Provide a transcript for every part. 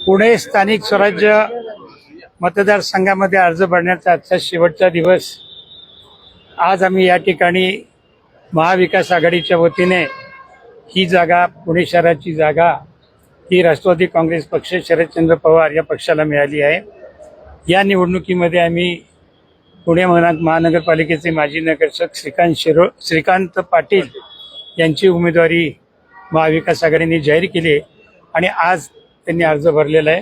पुणे स्थानिक स्वराज्य मतदारसंघामध्ये अर्ज भरण्याचा आजचा शेवटचा दिवस। आज आम्ही या ठिकाणी महाविकास आघाडीच्या वतीने ही जागा, पुणे शहराची जागा ही राष्ट्रवादी काँग्रेस पक्ष, शरदचंद्र पवार या पक्षाला मिळाली आहे। या निवडणुकीमध्ये आम्ही पुणे महानगरपालिकेचे माजी नगरसेवक श्रीकांत पाटील यांची उमेदवारी महाविकास आघाडीने जाहीर केली आणि आज त्यांनी अर्ज भरलेला आहे।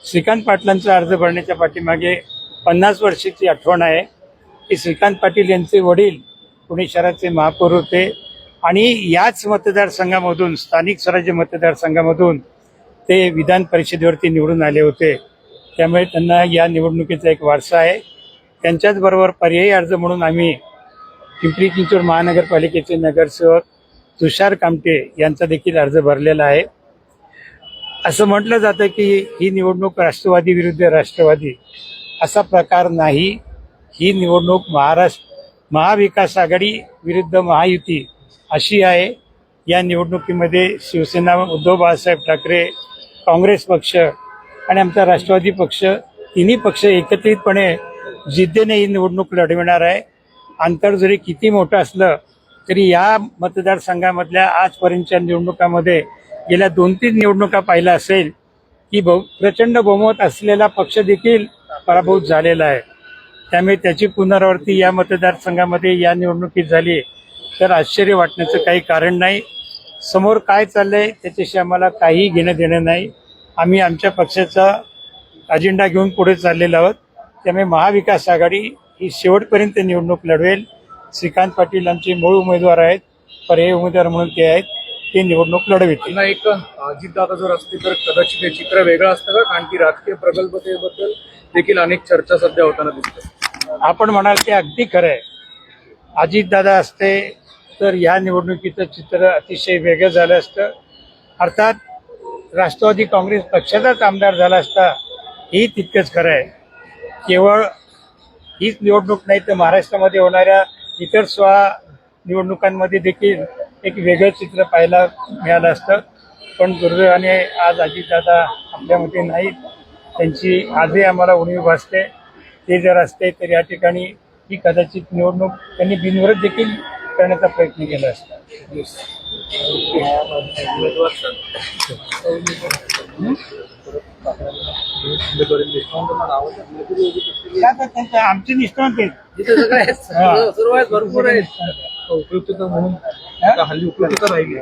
श्रीकांत पाटलांचा अर्ज भरण्याच्या पाठीमागे 50 वर्षाची आठवण आहे की श्रीकांत पाटील यांचे वडील पुणे शहराचे महापौर होते आणि याच मतदारसंघामधून, स्थानिक स्वराज्य मतदारसंघामधून ते विधान परिषदेवरती निवडून आले होते। त्यामुळे त्यांना या निवडणुकीचा एक वारसा आहे। त्यांच्याच बरोबर पर्यायी अर्ज म्हणून आम्ही पिंपरी चिंचवड महानगरपालिकेचे नगरसेवक तुषार कामटे यांचा देखील अर्ज भरलेला आहे। असं म्हटलं जातं की ही निवडणूक राष्ट्रवादी विरुद्ध राष्ट्रवादी, असा प्रकार नाही। ही निवडणूक महाविकास आघाडी विरुद्ध महायुती अशी आहे। या निवडणुकीमध्ये शिवसेना, उद्धव बाळासाहेब ठाकरे, काँग्रेस पक्ष आणि आमचा राष्ट्रवादी पक्ष, तिन्ही पक्ष एकत्रितपणे जिद्दीने ही निवडणूक लढविणार आहे। अंतर जरी किती मोठं असलं तरी या मतदारसंघामधल्या आजपर्यंतच्या निवडणुकामध्ये गेल्या 2-3 निवडणुका पाहिला असेल की प्रचंड बहुमत असलेला पक्ष देखील पराभूत झालेला आहे। त्यामुळे त्याची पुनरावृत्ती या मतदारसंघामध्ये या निवडणुकीत झाली तर आश्चर्य वाटण्याचं काही कारण नाही। समोर काय चाललंय त्याच्याशी आम्हाला काही घेणं देणं नाही। आम्ही आमच्या पक्षाचा अजेंडा घेऊन पुढे चाललेलो आहोत। त्यामुळे महाविकास आघाडी ही शेवटपर्यंत निवडणूक लढवेल। श्रीकांत पाटील आमचे मूळ उमेदवार आहेत, पर्यायी उमेदवार म्हणून ते आहेत, ते निवडणूक लढवितील। एक अजितदादा जर असते तर कदाचित हे चित्र वेगळं असतं का? कारण की राजकीय प्रगल्भतेबद्दल देखील अनेक चर्चा सध्या होताना दिसतात। आपण म्हणाल ते अगदी खरं आहे। अजितदादा असते तर या निवडणुकीचं चित्र अतिशय वेगळं झालं असतं। अर्थात राष्ट्रवादी काँग्रेस पक्षाचाच आमदार झाला असता, ही तितकंच खरं आहे। केवळ हीच निवडणूक नाही तर महाराष्ट्रामध्ये होणाऱ्या इतर 16 निवडणुकांमध्ये देखील एक वेगळं चित्र पाहायला मिळालं असतं। पण दुर्दैवाने आज अजितदादा आपल्यामध्ये नाहीत। त्यांची आजही आम्हाला उणीव भासते। ते जर असते तर या ठिकाणी ही कदाचित निवडणूक त्यांनी बिनविरोध देखील करण्याचा प्रयत्न केला असता। आमचे निष्ठावंत सुरुवात भरपूर आहे, उपयुक्तता म्हणून हल्ली उपयुक्तता राहिली।